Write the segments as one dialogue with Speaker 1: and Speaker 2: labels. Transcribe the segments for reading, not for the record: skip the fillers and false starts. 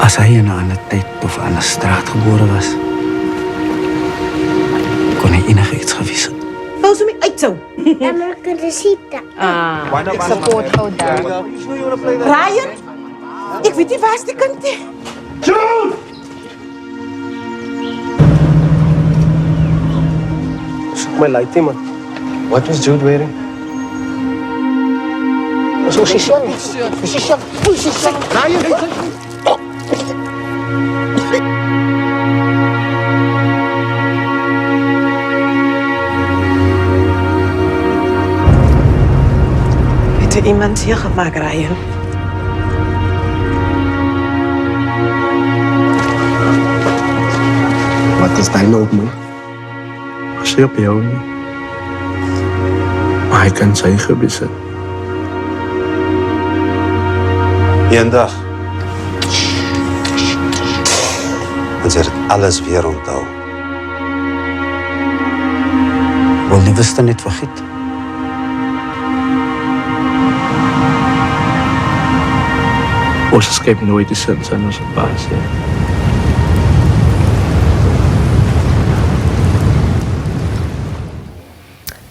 Speaker 1: As hy in 'n ander tyd of 'n ander straat gebore was, kon hy enigiets gewees het.
Speaker 2: Wou ze me uitsou.
Speaker 3: American Rosita.
Speaker 4: Ik support jou daar.
Speaker 2: Ryan? Ik weet niet waar is die kind.
Speaker 5: Jude! Zoek my lightie, man. What was Jude wearing? Zo, sisyon. Sisyon. Sisyon. Ryan!
Speaker 2: Het er iemand hier gemaakt, Ryan?
Speaker 5: Wat is daai nou op my?
Speaker 1: As hy op jou nie. Maar hy kan sy gebesit.
Speaker 6: Eendag en sy het alles weer onthou.
Speaker 1: Wil die wiste net vergiet. Ons skep nooit die sins in ons paas, ja.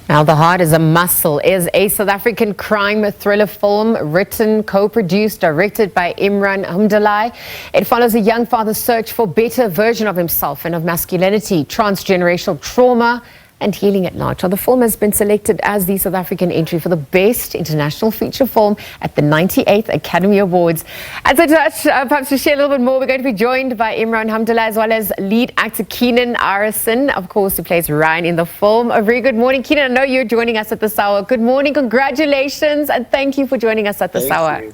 Speaker 4: Now, The Heart is a Muscle is a South African crime thriller film written, co-produced, directed by Imran Hamdulay. It follows a young father's search for a better version of himself and of masculinity, transgenerational trauma, and healing at large. Now, the film has been selected as the South African entry for the Best International Feature Film at the 98th Academy Awards. And so, perhaps to share a little bit more, we're going to be joined by Imran Hamdulay as well as lead actor Keenan Arrison, of course, who plays Ryan in the film. A very good morning, Keenan. I know you're joining us at this hour. Good morning, congratulations, and thank you for joining us at this hour.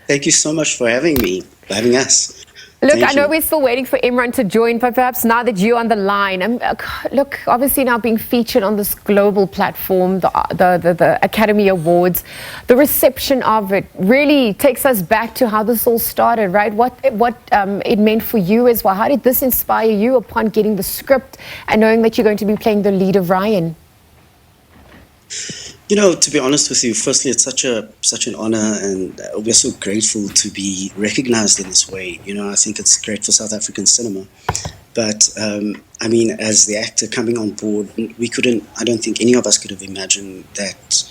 Speaker 7: Thank you so much for having us.
Speaker 4: Look, I know we're still waiting for Imran to join, but perhaps now that you're on the line, look, obviously now being featured on this global platform, the Academy Awards, the reception of it really takes us back to how this all started, right? What it meant for you as well. How did this inspire you upon getting the script and knowing that you're going to be playing the lead of Ryan?
Speaker 7: You know, to be honest with you, firstly, it's such an honor, and we're so grateful to be recognized in this way. You know, I think it's great for South African cinema. But, I mean, as the actor coming on board, I don't think any of us could have imagined that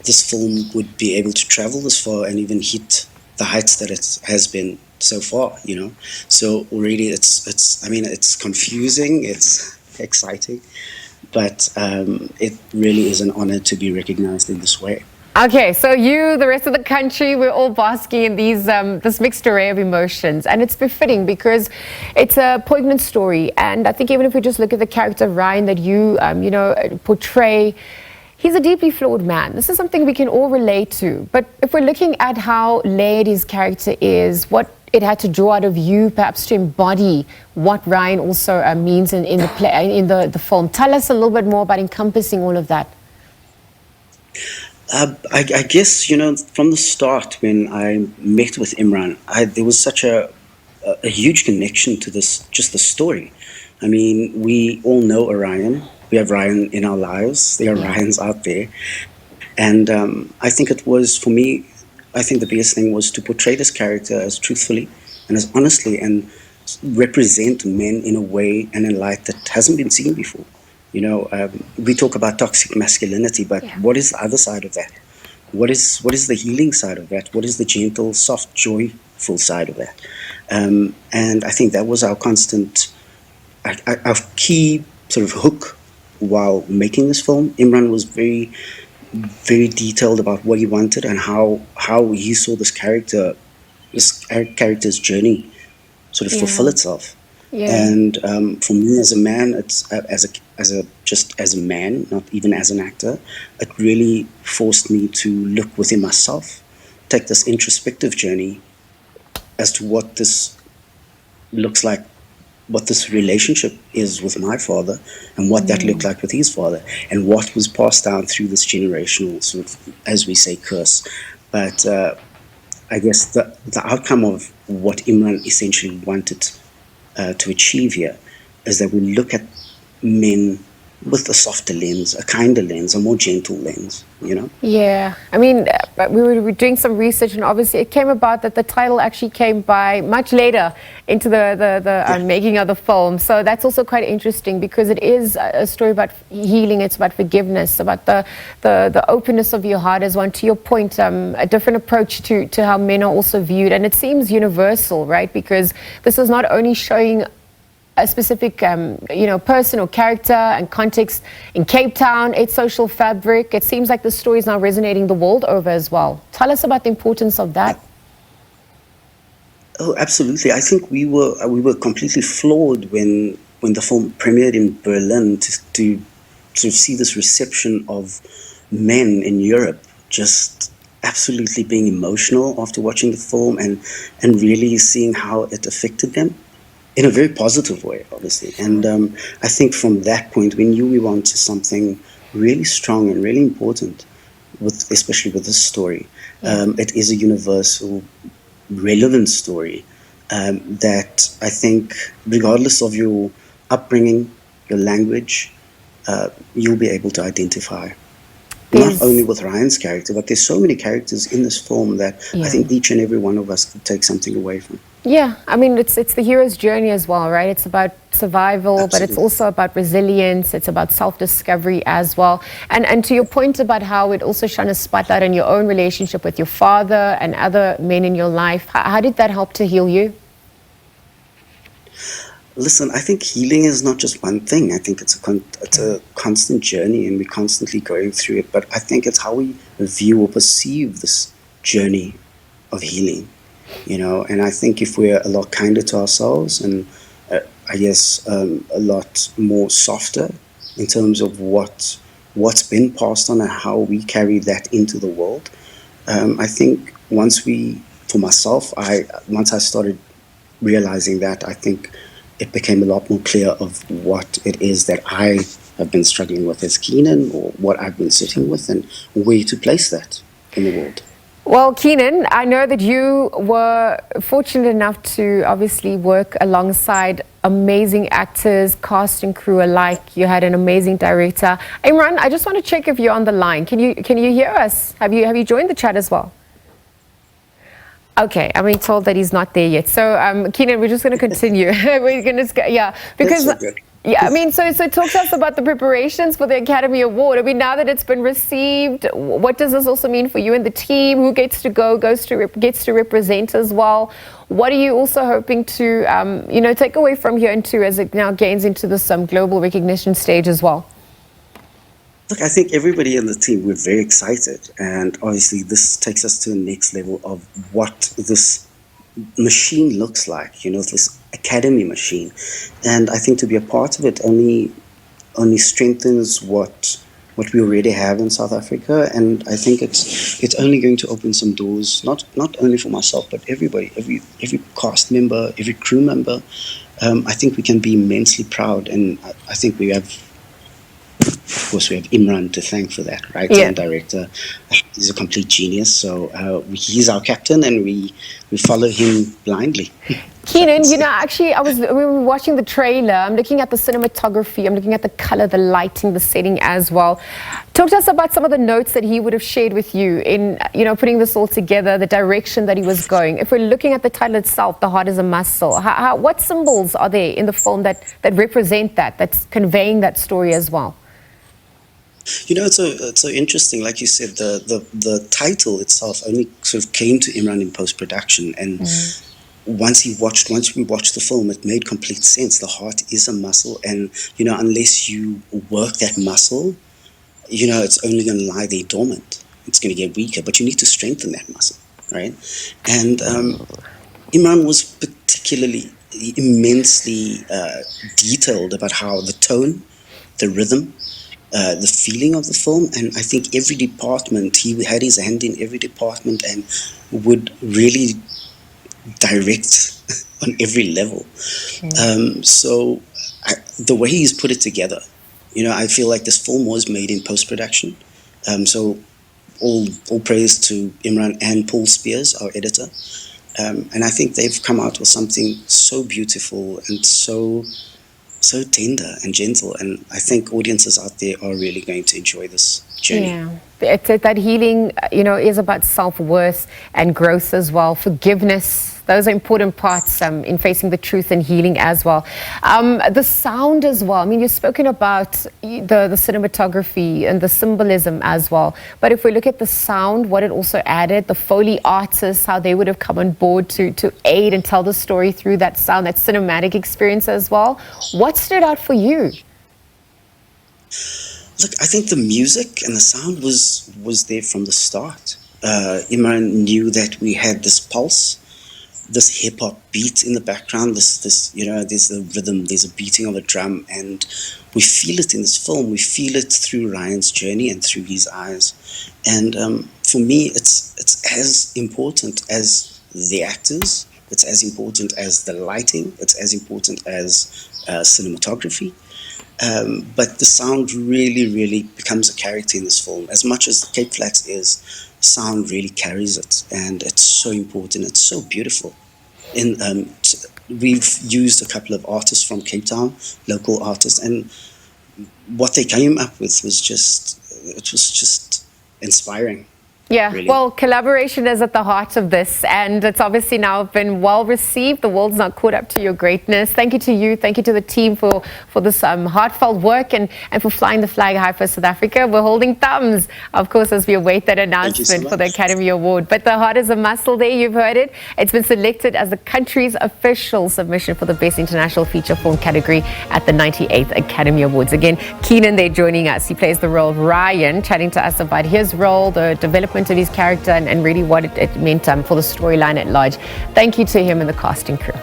Speaker 7: this film would be able to travel this far and even hit the heights that it has been so far, you know. So already it's confusing, it's exciting. But it really is an honor to be recognized in this way.
Speaker 4: Okay, so you, the rest of the country, we're all basking in these this mixed array of emotions, and it's befitting because it's a poignant story. And I think even if we just look at the character of Ryan that you portray, he's a deeply flawed man. This is something we can all relate to. But if we're looking at how layered his character is, what it had to draw out of you, perhaps to embody what Ryan also means in the film. Tell us a little bit more about encompassing all of that.
Speaker 7: I guess, you know, from the start when I met with Imran, there was such a huge connection to just the story. I mean, we all know Ryan. We have Ryan in our lives. There are Ryans out there. And I think it was, for me, I think the biggest thing was to portray this character as truthfully and as honestly and represent men in a way and in a light that hasn't been seen before. You know, we talk about toxic masculinity, but what is the other side of that? What is the healing side of that? What is the gentle, soft, joyful side of that? And I think that was our constant, our key sort of hook while making this film. Imran was very detailed about what he wanted and how he saw this character's journey sort of fulfill itself. Yeah. And for me as a man, it's as a man, not even as an actor, it really forced me to look within myself, take this introspective journey as to what this looks like, what this relationship is with my father, and what that looked like with his father, and what was passed down through this generational sort of, as we say, curse. But I guess the outcome of what Imran essentially wanted to achieve here is that we look at men with a softer lens, a kinder lens, a more gentle lens, you know?
Speaker 4: Yeah, I mean, but we were doing some research, and obviously it came about that the title actually came by much later into the making of the film. So that's also quite interesting because it is a story about healing. It's about forgiveness, about the openness of your heart as one. To your point, a different approach to how men are also viewed, and it seems universal, right? Because this is not only showing a specific, person or character and context in Cape Town, its social fabric. It seems like the story is now resonating the world over as well. Tell us about the importance of that.
Speaker 7: Oh, absolutely. I think we were completely floored when the film premiered in Berlin to see this reception of men in Europe just absolutely being emotional after watching the film and really seeing how it affected them. In a very positive way, obviously. And I think from that point, we knew we wanted something really strong and really important, especially with this story. It is a universal, relevant story that I think, regardless of your upbringing, your language, you'll be able to identify. Not only with Ryan's character, but there's so many characters in this film that I think each and every one of us could take something away from.
Speaker 4: Yeah, I mean, it's the hero's journey as well, right? It's about survival,
Speaker 7: Absolutely.
Speaker 4: but it's also about resilience. It's about self-discovery as well. And to your point about how it also shone a spotlight on your own relationship with your father and other men in your life, how did that help to heal you?
Speaker 7: Listen, I think healing is not just one thing. I think it's a constant journey, and we're constantly going through it. But I think it's how we view or perceive this journey of healing, you know. And I think if we're a lot kinder to ourselves, and I guess a lot more softer in terms of what's been passed on and how we carry that into the world, I think once I started realizing that, I think it became a lot more clear of what it is that I have been struggling with as Keenan, or what I've been sitting with, and where to place that in the world.
Speaker 4: Well, Keenan, I know that you were fortunate enough to obviously work alongside amazing actors, cast and crew alike. You had an amazing director. Imran, I just want to check if you're on the line. Can you hear us? Have you joined the chat as well? Okay, I'm being told that he's not there yet. So, Keenan, we're just going to continue. We're going to, because, I mean, so talk to us about the preparations for the Academy Award. I mean, now that it's been received, what does this also mean for you and the team? Who gets to go, gets to represent as well? What are you also hoping to, take away from here into as it now gains into this global recognition stage as well?
Speaker 7: Look, I think everybody in the team, we're very excited. And obviously this takes us to the next level of what this machine looks like, this academy machine. And I think to be a part of it only strengthens what we already have in South Africa. And I think it's only going to open some doors, not only for myself, but everybody, every cast member, every crew member. I think we can be immensely proud. And I think we have, of course, we have Imran to thank for that, right?
Speaker 4: Yeah.
Speaker 7: And director. He's a complete genius. So he's our captain, and we follow him blindly.
Speaker 4: Keenan, actually, we were watching the trailer. I'm looking at the cinematography. I'm looking at the color, the lighting, the setting as well. Talk to us about some of the notes that he would have shared with you in, putting this all together, the direction that he was going. If we're looking at the title itself, The Heart is a Muscle, what symbols are there in the film that represent that's conveying that story as well?
Speaker 7: It's so interesting. Like you said, the title itself only sort of came to Imran in post-production, and once we watched the film, it made complete sense. The heart is a muscle, and unless you work that muscle, it's only going to lie there dormant. It's going to get weaker, but you need to strengthen that muscle, right? And Imran was particularly immensely detailed about how the tone, the rhythm, the feeling of the film, and I think every department, he had his hand in every department and would really direct on every level. So the way he's put it together, I feel like this film was made in post-production. So all praise to Imran and Paul Spears, our editor. And I think they've come out with something so beautiful and so so tender and gentle. And I think audiences out there are really going to enjoy this journey.
Speaker 4: Yeah, that healing, is about self-worth and growth as well, forgiveness. Those are important parts in facing the truth and healing as well. The sound as well. I mean, you've spoken about the cinematography and the symbolism as well. But if we look at the sound, what it also added, the Foley artists, how they would have come on board to aid and tell the story through that sound, that cinematic experience as well. What stood out for you?
Speaker 7: Look, I think the music and the sound was there from the start. Imran knew that we had this pulse, this hip hop beat in the background. There's a rhythm, there's a beating of a drum, and we feel it in this film. We feel it through Ryan's journey and through his eyes. And for me, it's as important as the actors. It's as important as the lighting. It's as important as cinematography. But the sound really becomes a character in this film. As much as Cape Flats is, sound really carries it, and it's so important. It's so beautiful. We've used a couple of artists from Cape Town, local artists, and what they came up with was just inspiring.
Speaker 4: Yeah,
Speaker 7: really.
Speaker 4: Well, collaboration is at the heart of this, and it's obviously now been well received. The world's not caught up to your greatness. Thank you to you. Thank you to the team for this heartfelt work and for flying the flag high for South Africa. We're holding thumbs, of course, as we await that announcement for the Academy Award. But The Heart is a Muscle there, you've heard it. It's been selected as the country's official submission for the Best International Feature Film category at the 98th Academy Awards. Again, Keenan there joining us. He plays the role of Ryan, chatting to us about his role, the development of his character, and really what it meant for the storyline at large. Thank you to him and the casting crew.